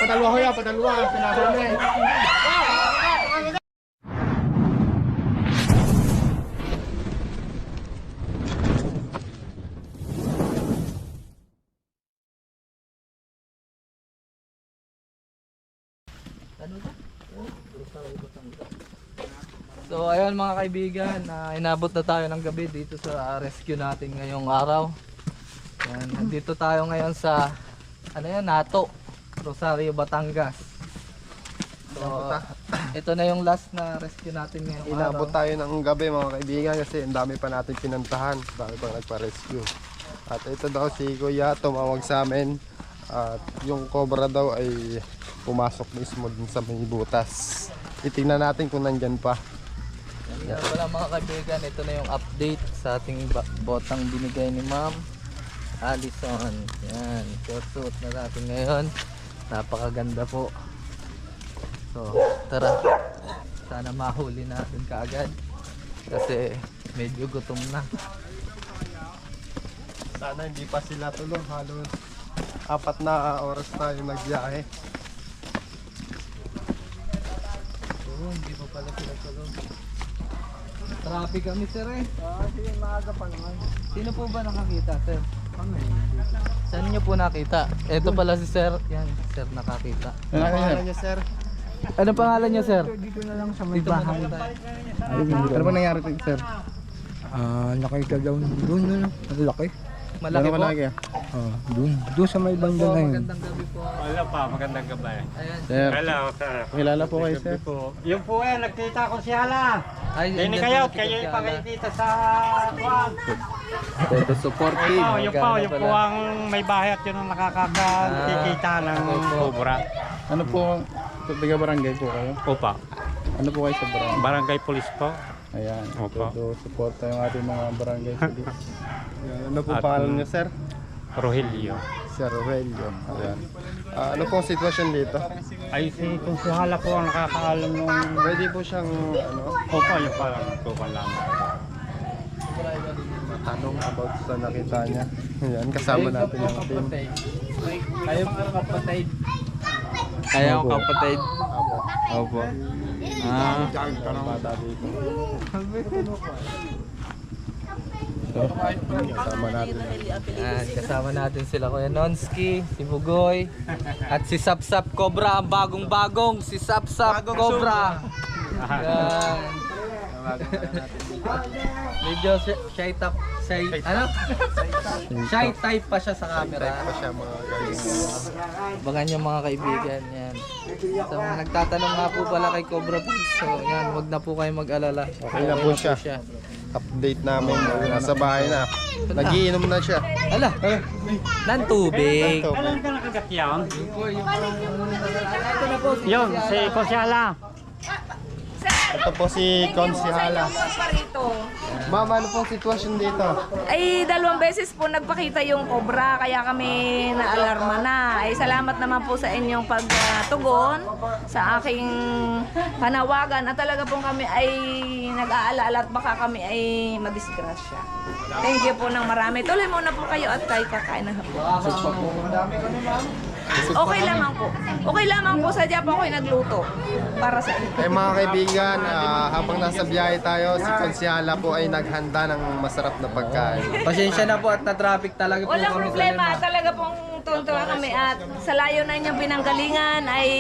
padalwa ko yan, padalwa. Pinasal na eh. So ayun mga kaibigan, inabot na tayo ng gabi dito sa rescue natin ngayong araw. Yan, nandito tayo ngayon sa Nato, Rosario, Batangas. So ito na yung last na rescue natin ngayong Inabot araw. tayo ng gabi mga kaibigan kasi ang dami pa natin pinuntahan. Dami pang nagpa-rescue. At ito daw si Kuya tumawag sa amin. At yung cobra daw ay pumasok mismo dun sa may butas. Itingnan natin kung nandyan pa. Yan pala mga kaibigan, ito na yung update sa ating botang binigay ni Ma'am Alison. Yan, suot na natin ngayon. Napakaganda po. So tara, sana mahuli natin kaagad kasi medyo gutom na. Sana hindi pa sila tulog. Halos 4 na oras tayo nagbiyahe. Hindi pa pala sila tulog. Traffic kami sir eh. Sige, maaga pa naman. Sino po ba nakakita sir? Saan nyo po nakita? Ito pala si sir. Yan, sir nakakita. Ano pangalan niya, sir? Ano pangalan niya sir? Dito na lang sa may Dito bahay. muna tayo. Ano ba nangyari kay sir? Nakita daw doon na. Ang laki. Malaki po. Doon sa may banda na yun. Magandang gabi po. Wala pa, magandang gabi. Ayan. Sir, Hello, sir. kilala po kayo, sir? Yung po nagkita ko si Hala. Ay, Hindi andyan kayo, po si kayo Kuya Ala. ipakikita sa kuwan. Todo supportive. Yung po ang may bahay at yun ang nakakakikita ng cobra. Ano po, taga barangay po kayo? Opa, Ano po kayo sa barangay? barangay police po. Ayan, Opo. todo suporta yung ating mga barangay police. Ano po At- pangalan niya, sir? Rogelio. Sir Aurelio. Ayan. Ano po ang sitwasyon dito? Ay, kung si Hala po ang nakakaalam nung... Pwede po siyang, Opa, yung parang tukan lang. matanong about sa nakita niya. Ayan, kasama natin yung team. Kayo mga kapatid. Kayo Opo. kapatid. Apo. Opo. Ah. Bata dito. Kasama natin. Yan, kasama natin sila Kuya Nonski, si Bugoy, at si Sapsap Cobra, ang bagong-bagong si Sapsap Cobra. Yan. Medyo shy type pa siya sa camera. Pa siya mga guys. Abangan niyo mga kaibigan yan. Sa mga nagtatanong nga po pala kay Cobra Pulse, so yan, wag na po kayo mag-alala. Okay na po siya. Update namin. Nasa bahay na. Nagiinom na siya. Ala, ng tubig. Kailan ka nakagat yan? Ito na po si Yun, si Hala. Ito po si Konsihala. Ma'am, ano pong sitwasyon dito? Ay, 2 beses po nagpakita yung cobra, kaya kami naalarma na. Ay, salamat naman po sa inyong pagtugon sa aking panawagan. At talaga pong kami ay nag-aalaala at baka kami ay madisgrasya. Thank you po ng marami. Tuloy muna po kayo at tayo kakain ng hapon. Okay lamang po. Okay lamang po, sadya po ako'y nagluto para sa inyo. Eh mga kaibigan, habang nasa biyahe tayo, si Konsihala po ay naghanda ng masarap na pagkain. Pasensya na po at na-traffic talaga po Walang kami problema, sa talaga pong tuntua kami at sa layo na inyong pinanggalingan ay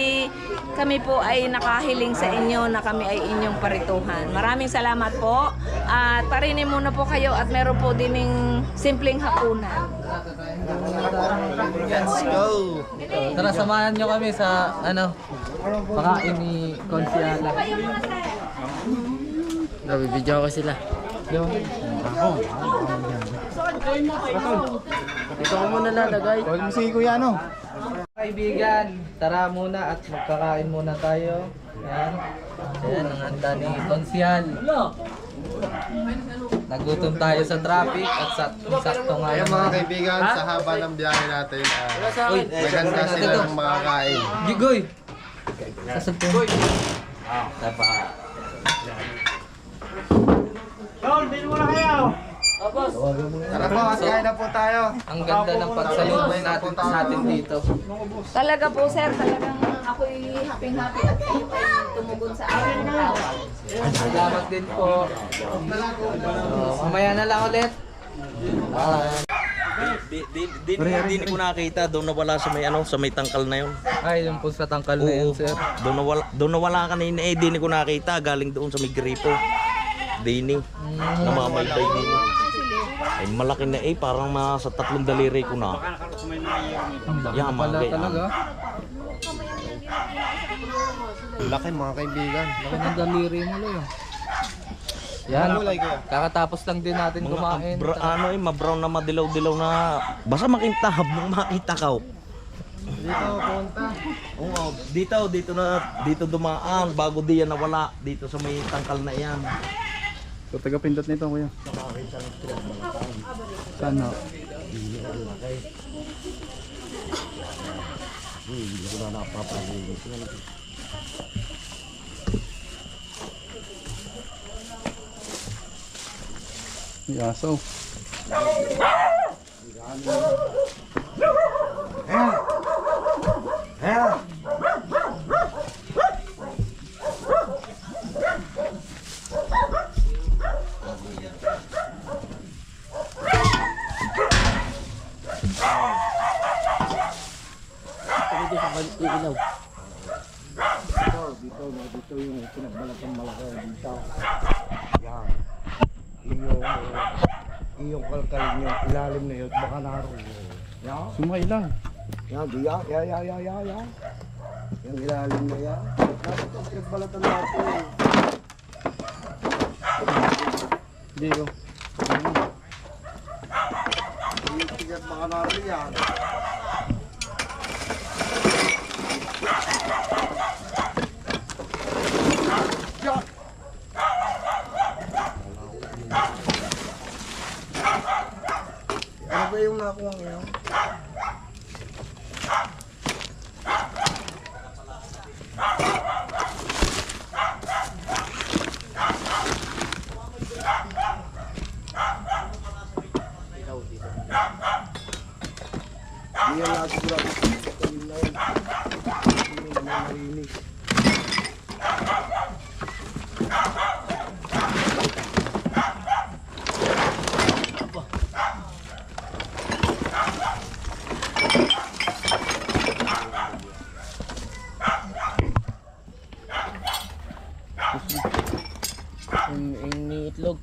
kami po ay nakahiling sa inyo na kami ay inyong parituhan. Maraming salamat po at parinin muna po kayo at meron po dining simpleng hapunan. Let's go! Tara, samahan nyo kami sa pakain ni Konsiala. Nabibidyo ko sila. Ito ko muna lalagay. Sige kuya, ano? Kaibigan, tara muna at magkakain muna tayo. Yan. Yan ang handa ni Konsyal. Nagutom tayo sa traffic at sakto nga Ayan mga naman. kaibigan, sa haba ng biyahe natin, Uy, maganda sila ng makakain. Gigoy! Sasagpo. Tapa. Tol, din mo na kayo. Tara po, at kain na po tayo. Ang ganda ng pagsalubong natin dito. Talaga po sir, talagang ako'y happy-happy at kayo ay tumugon sa aking tawag. Salamat din po. Mamaya na lang ulit. Di ko nakita doon nawala sa may tangkal na yun. Ay, yung po sa tangkal na yun, sir. Doon nawala kanina di ko nakita galing doon sa may gripo. Dini. Namamaytay dini. Ay malaki na parang sa 3 daliri ko na. Yan Pala talaga. Laki mga kaibigan. Laki ng daliri mo lang. Yan, kakatapos lang din natin kumain. Ma-brown na madilaw-dilaw na basta makintab nung makita ka. Dito punta. Oo, dito dumaan bago diyan nawala dito sa may tangkal na yan. So, taga-pindot nito, kuya. Sana. May aso. Iyong kalkalin nyo, ilalim na yun, baka naroon. Yan, Sumailang. yan, yan. Yung ilalim na yan. Dapat ang pinagbalatan natin. Hindi, oh. Yung tigat baka naroon yan. Ano ba yung nakuha ngayon? Hindi yan natin sigurado. Pagkain na yan. Hindi naman marinig. Yung itlog.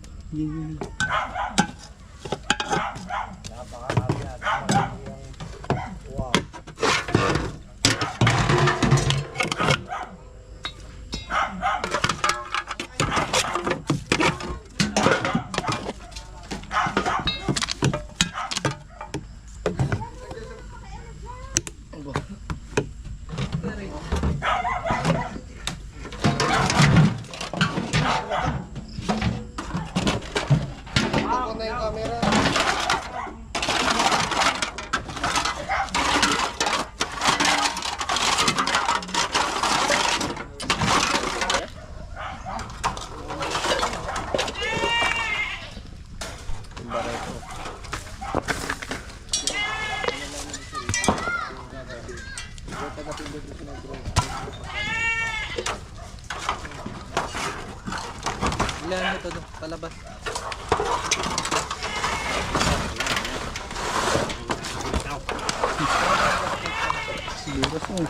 Ako na yung camera. Ilan ito doon, palabas. Liwas mo.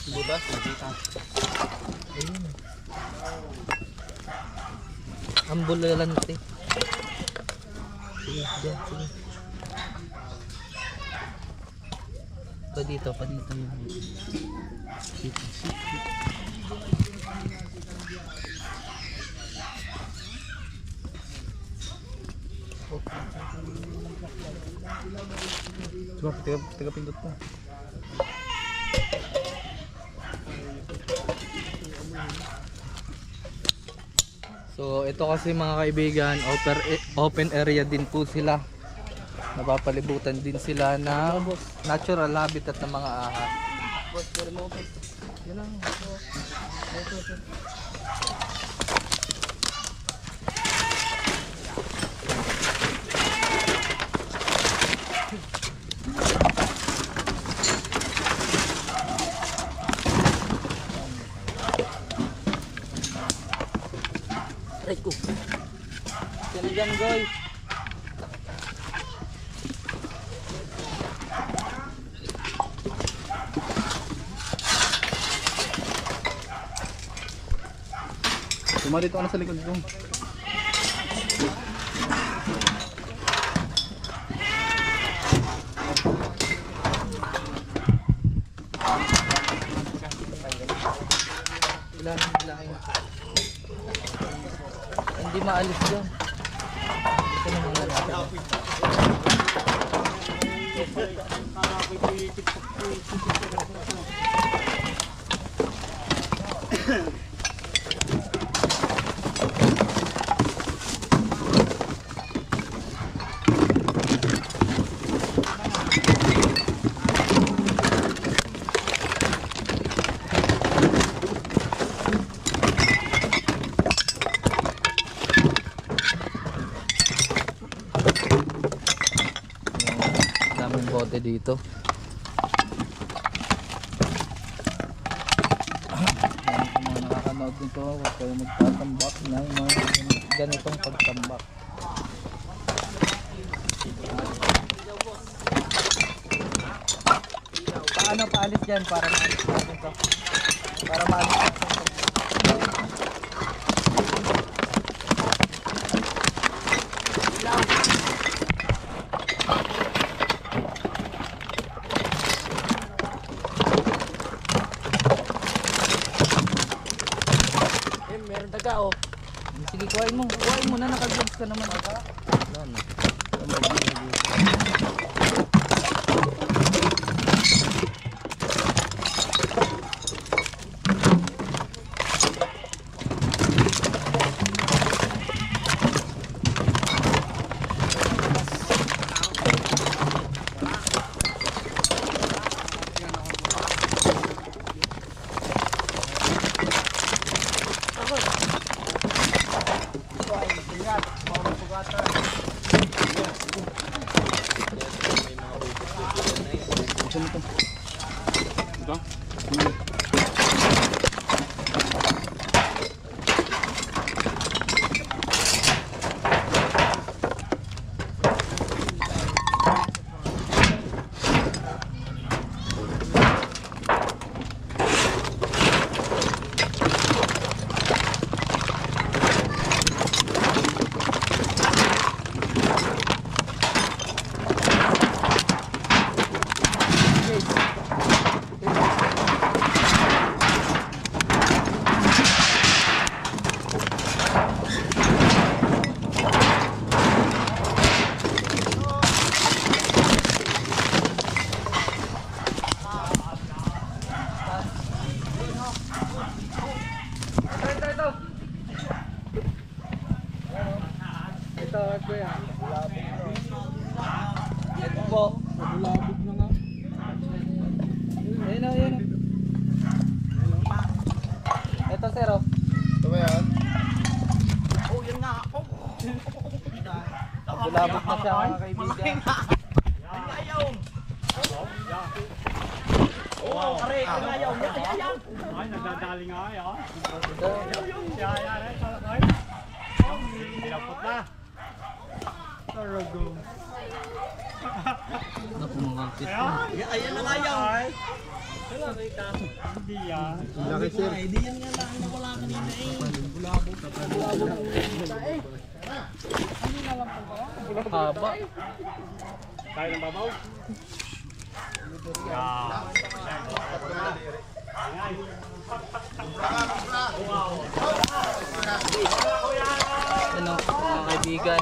Butas. Ayun. Ang bulalante. Sige, dyan, sige. Pa dito yung... Diba, taga-pindot pa. So ito kasi mga kaibigan, open area din po sila. napapalibutan din sila ng natural habitat ng mga ahas. Yun lang. Aray ko. Yan dyan, Goy. Tumarito ka na sa likod ko. Ilan. Hindi maalis yun. Ito na muna natin. Daming bote dito. Sa mga nakakanood nito, huwag kayo magtatambak ng mga ganitong pagtambak. Paano paalis dyan para maalis natin to? Para maalis natin to. Meron daga oh. Sige, kuhain mo. Kuhain mo na, naka-gloves ka naman. Wala na. Ito po. Bulabog na nga. Ayun o, ayun o. Ito sir o. Ito ba yan? Bulabog na siya mga kaibigan. Ay, nagdadali nga ay, ah. Ito. Yayari, salakay. Pinapot na. Tarago. Naku mga kit. Ayan na nga yan. Hindi yan. Laki sir. Haba. Tayo ng babaw. Yeah. Ano mga kaibigan.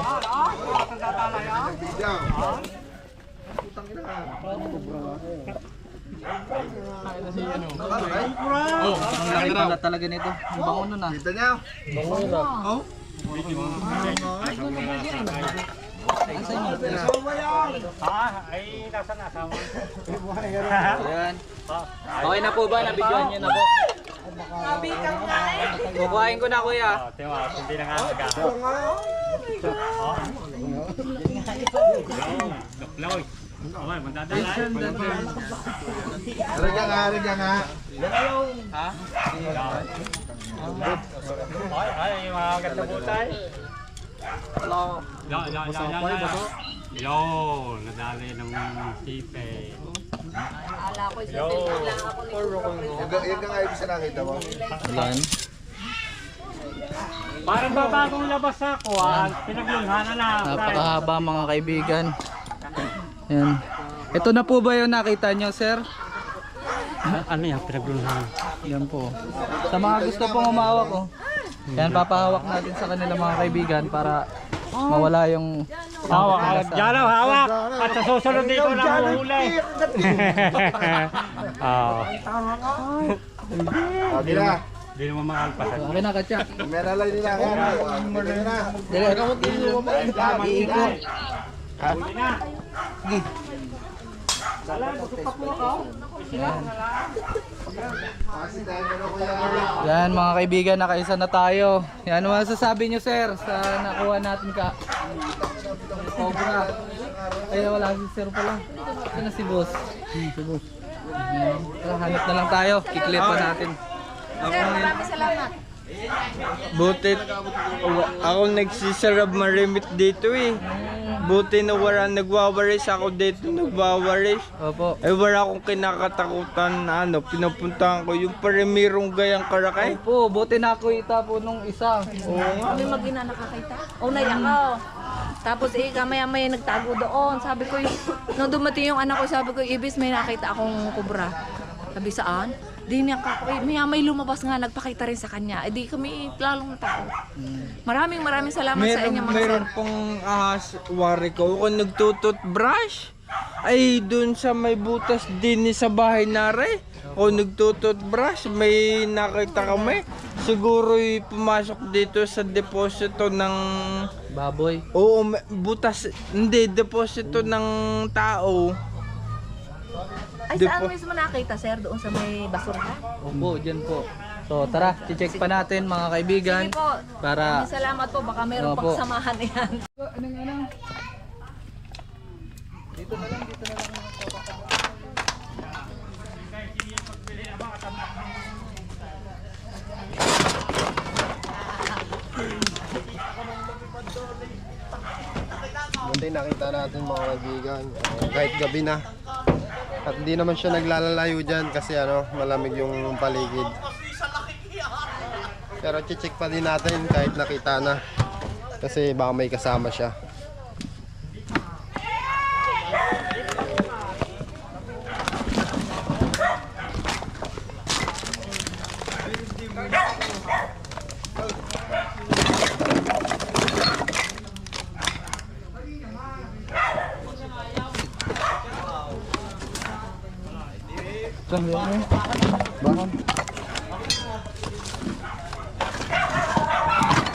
Oh, ang laki pala talaga nito. Ang bango nun ah. Kita niya. Asan yun? Ay, nasa nasa mo. Ayan. Okay na po ba? Nabidyoan niyo na po? Kukuhain ko na kuya. Tiwa, hindi na nga mag Loy. Ay, mandadala. Riga nga. Ay, mga ganda po tayo. Yo, nadali ng sipe. Ala ko, isa lang ako nito. Yan ka nga ibig sa nakita mo. Ayan. Parang babagong labas sa kuwan, pinaglunghan na lang. Napakahaba mga kaibigan. Ayan. Ito na po ba yung nakita nyo, sir? Ano yan, pinaglunghan? Yan po. Sa mga gusto pong umawak, oh. Yan, papahawak natin sa kanila mga kaibigan para mawala yung Hawak, Jalo, hawak! At sa susunod dito na mahuli. Hindi naman makalpasan. Okay na, katya. Meron lang nila. Dali, iikot. Huli na. Sige. Yan mga kaibigan, nakaisa na tayo. Yan, ano masasabi nyo sir sa nakuha natin ka? Cobra. Ay wala si sir pala. Ito na si boss. Si boss. Yan. Tara, hanap na lang tayo. Kiklip pa natin. Sir, maraming salamat. Buti ako nagsisarap marimit dito eh. Buti na wala nagwawaris, ako dito nagwawaris. Opo. Eh wala akong kinakatakutan na pinupuntahan ko yung Parimirong Gayang Karakay. Opo, buti nakita po nung isa. Kami mag-ina nakakita. Unay ako. Tapos kamaya-maya nagtago doon. Sabi ko, nung dumating yung anak ko, sabi ko, Ibis, may nakita akong kubra. Sabi, saan? Di niya may lumabas nga, nagpakita rin sa kanya. Eh di kami lalong natakot. Maraming salamat sa inyo mga sir. Meron pong ahas, wari ko, kung nagtututbrush, ay dun sa may butas din sa bahay nare. O nagtututbrush, may nakita kami. Siguro pumasok dito sa deposito ng... Baboy. Oo, butas, hindi, deposito ng tao. Ay, saan mismo nakita, sir? Doon sa may basura? Opo, dyan po. So tara, check pa natin mga kaibigan. Sige po. Para... Maraming salamat po. Baka meron Opo. pang samahan yan. Dito na lang. Buti nakita natin mga kaibigan. Kahit gabi na. At hindi naman siya naglalalayo dyan kasi malamig yung paligid. Pero check pa din natin kahit nakita na. Kasi baka may kasama siya.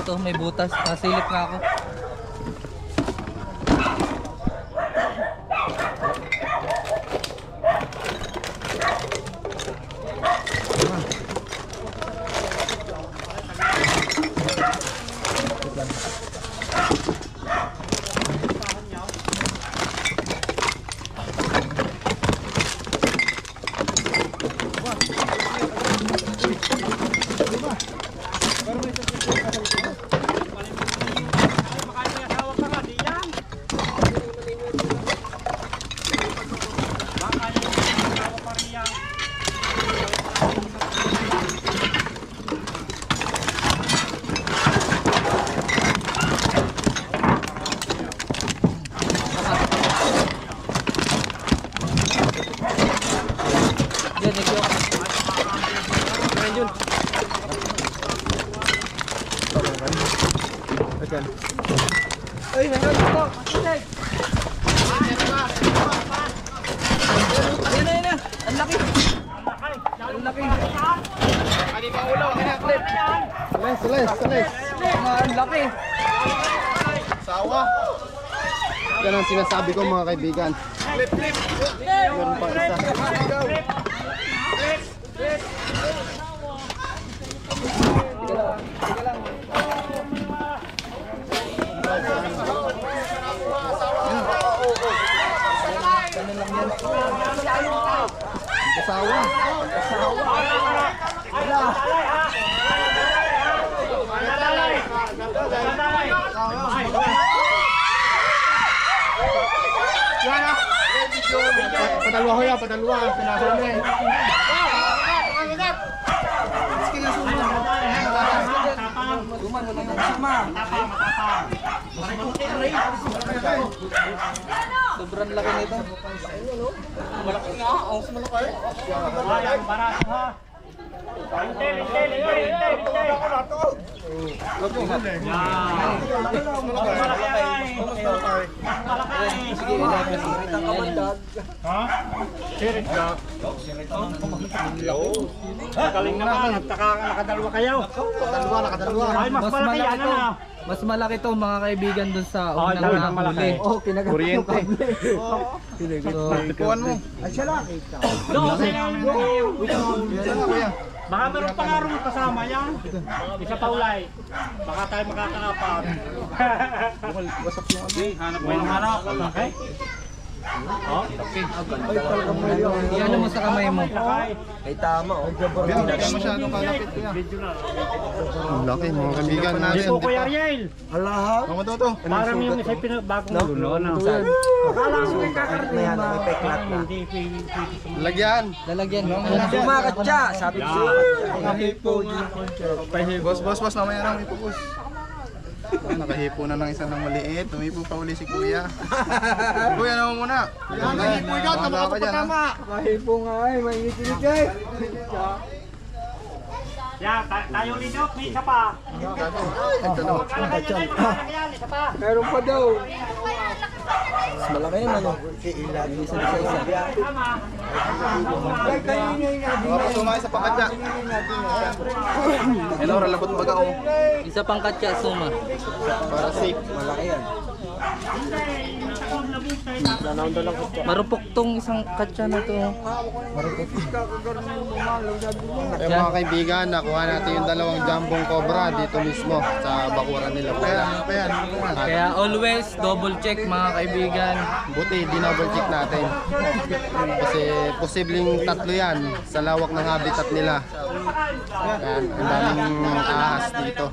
Ito, may butas. Nasilip nga ako. Yan, nag-iok. Ay, meron ito. Ayan na. Ang laki. Ang laki. Sales. Ang laki. Sawa. Yan ang sinasabi ko mga kaibigan. Meron pa isa. Padalwa ko yan, padalwa. Pinasama eh. Sobrang laki nito. Galing naman, nakadalawa kayo. Nakadalwa. Ay, mas malaki yan, to. ano? Mas malaki to mga kaibigan dun sa unang dalawa nahuli. malaki. Kuryente. So, mo. Doon, baka meron pa nga rin kasama yan. Isa pa ulay. Baka tayo makakaapat. Hanap mo yung hanap. Okay? iano mo sa kamay mo. Hindi masyadong kalapit ko yan. Ang laki mga kaibigan natin. Ito, Kuya Ariel. Ano to? Parang yung isa bagong lulo. Akala ko yung kakarnin ma. Hindi pwede. Lagyan. Lalagyan mo. Sumakatsa, sabi ko Boss, mamaya lang ipupus. Nakahipo na ng isa ng maliit. Tumipo pa uli si Kuya. Kuya naman muna. Nakahipo ikaw, tama ka pa tama. Mahipo nga ay, mainit-init eh. Yan, tayo linok. May isa pa. Kalagay nyo na yung malaki yan. Isa pa. Meron pa daw. Mas malaki yun ano. Isa na sa isa. Tama. Para sumay sa pakatya. Hello, ralabot baga o. Isa pang katya suma. Para safe. Malaki yan. Marupok tong isang katya na to. Eh mga kaibigan, nakuha natin yung dalawang jambong cobra dito mismo sa bakuran nila. Kaya always double check mga kaibigan. Buti, dinouble check natin. Kasi posibleng tatlo yan sa lawak ng habitat nila. Yan, ang daming ahas dito.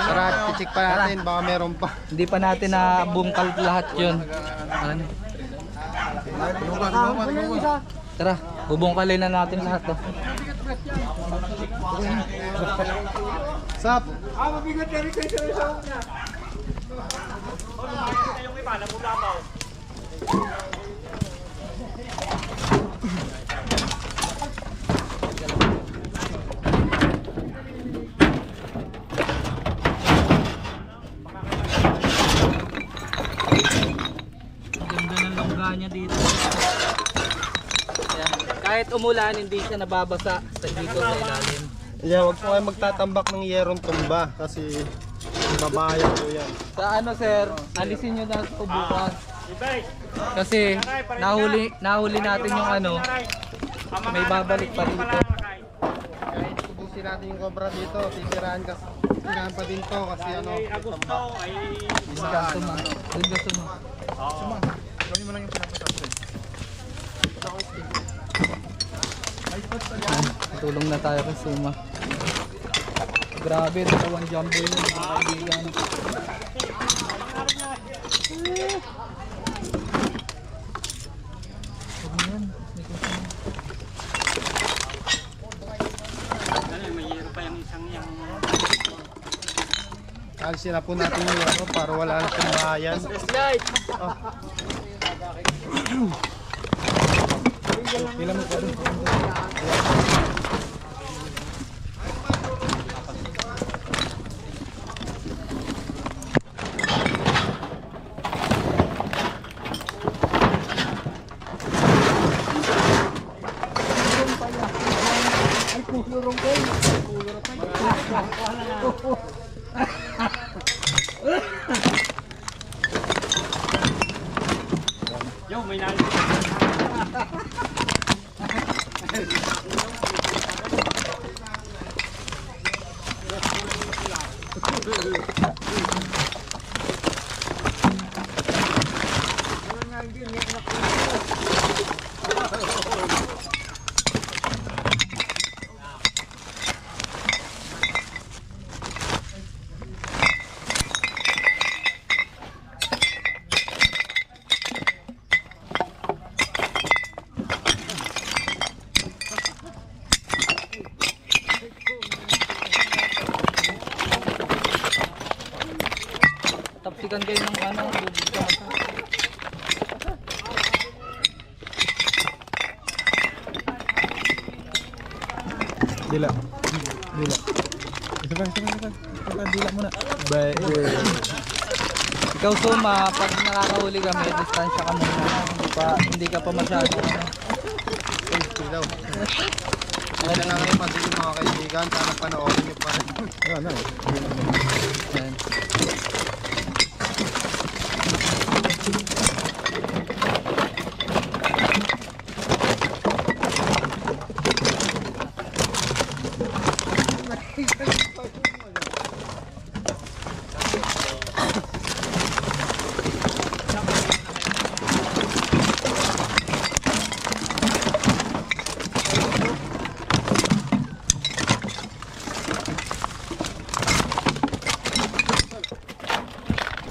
Tara, check pa natin, baka meron pa. Hindi pa natin na bungkal lahat yun. Ano? Tara, bubungkalin na natin lahat to. Sap! Ganda ng longga niya dito. Kaya, kahit umulan, hindi siya nababasa sa dito sa ilalim. Yeah, wag po kayo magtatambak ng yerong tumba kasi babayan po yan. Sa ano sir, alisin nyo na ito bukas. Kasi nahuli natin yung ano, may babalik pa dito. Kahit ubusin natin yung cobra dito, titirahan pa din to kasi ano, Agosto ay Suma. Doon ka suma. gawin mo lang yung pinapasasin. Tulong na tayo kay Suma. Grabe, dalawang jumbo yun mga kaibigan. may yero pa yung isang yang Alisin na po natin yung ano para wala na pong bahayan. may nalito. Tapsikan kayo ng ano, bubugkan. Dila. Dila. Isa pa. Dila muna. Bye. Ikaw Suma, pag nakakahuli kami, distansya ka muna. Hindi ka pa masyado ano. Daw. Okay lang kayo masigil mga kaibigan. Sana panoorin nyo pa rin. Ano? Yan.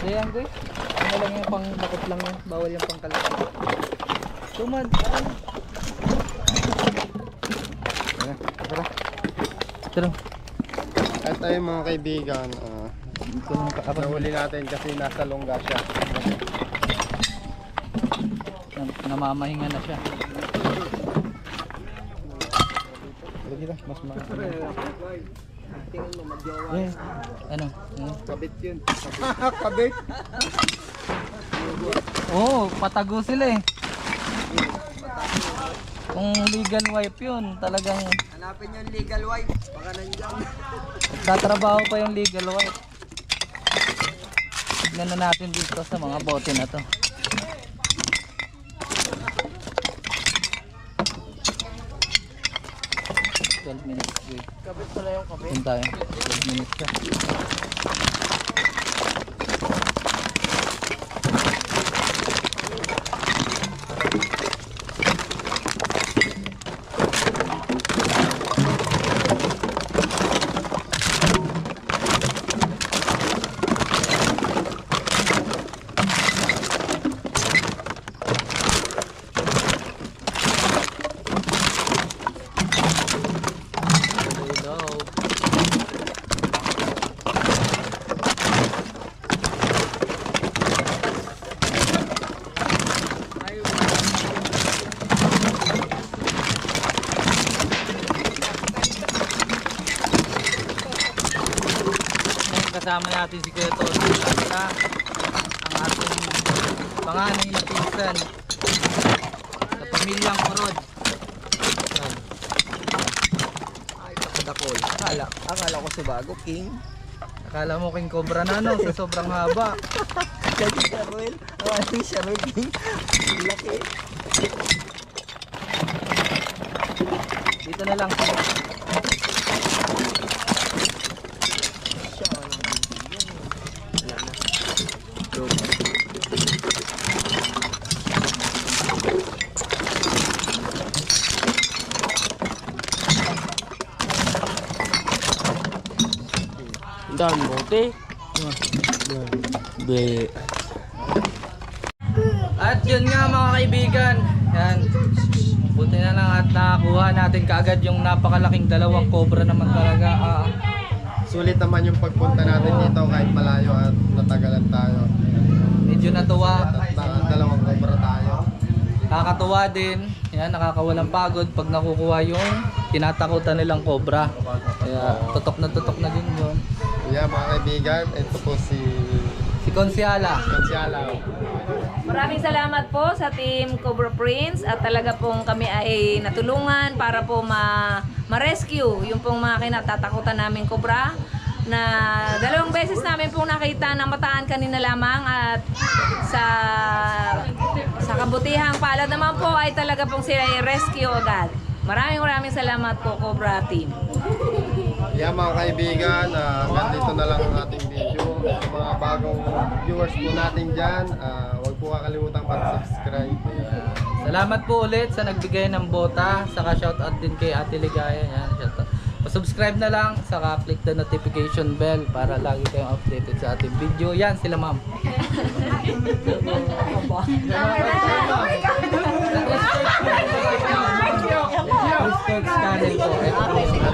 So yan guys, ano lang yung pang bakit lang yun, bawal yung pang kalat. Tumad, tara. At tayo mga kaibigan, nahuli natin kasi nasa longga siya. Namamahinga na siya. Lagi na, mas mga. Ano? Kabit yun. Kabit. Oo, patago sila eh. Kung legal wife yun, talagang Hanapin yung legal wife. Baka nandiyan. tatrabaho pa yung legal wife. Tignan na natin dito sa mga bote na to. Minutes wait. Kabit pala yung kabit. Doon tayo. 12 minutes ka. Kasama natin si Kuya Toto ang ating panganay na pinsan sa pamilyang Kurod. Ay, pakadakol. Akala ko si Bago King. Akala mo King Cobra na no, sa sobrang haba. Kasi siya Ruel. Akala siya Ruel King. Laki. Dito na lang. Dan bote. Be. At yun nga mga kaibigan, yan. Buti na lang at nakakuha natin kaagad yung napakalaking dalawang cobra naman talaga. Sulit naman yung pagpunta natin dito kahit malayo at natagalan tayo. Medyo natuwa. At dalawang cobra tayo. Nakakatuwa din. Yan, nakakawalang pagod pag nakukuha yung tinatakutan nilang cobra. Kaya tutok na din yun. Yeah, mga kaibigan, ito po si Konsyala. Konsyala. Maraming salamat po sa Team Cobra Prince at talaga pong kami ay natulungan para po ma-rescue yung pong mga kinatatakutan naming cobra na 2 beses namin pong nakita na mataan kanina lamang at sa kabutihang palad naman po ay talaga pong sila i-rescue agad. Maraming salamat po, Cobra Team. Yan mga kaibigan, hanggang dito na lang ang ating video. Sa mga bagong viewers po natin dyan, huwag po kakalimutan mag-subscribe. Salamat po ulit sa nagbigay ng bota. Saka shoutout din kay Ate Ligaya. Yan, shoutout. Pa-subscribe na lang, saka click the notification bell para lagi kayong updated sa ating video. Yan sila ma'am. Channel po. Ito po yung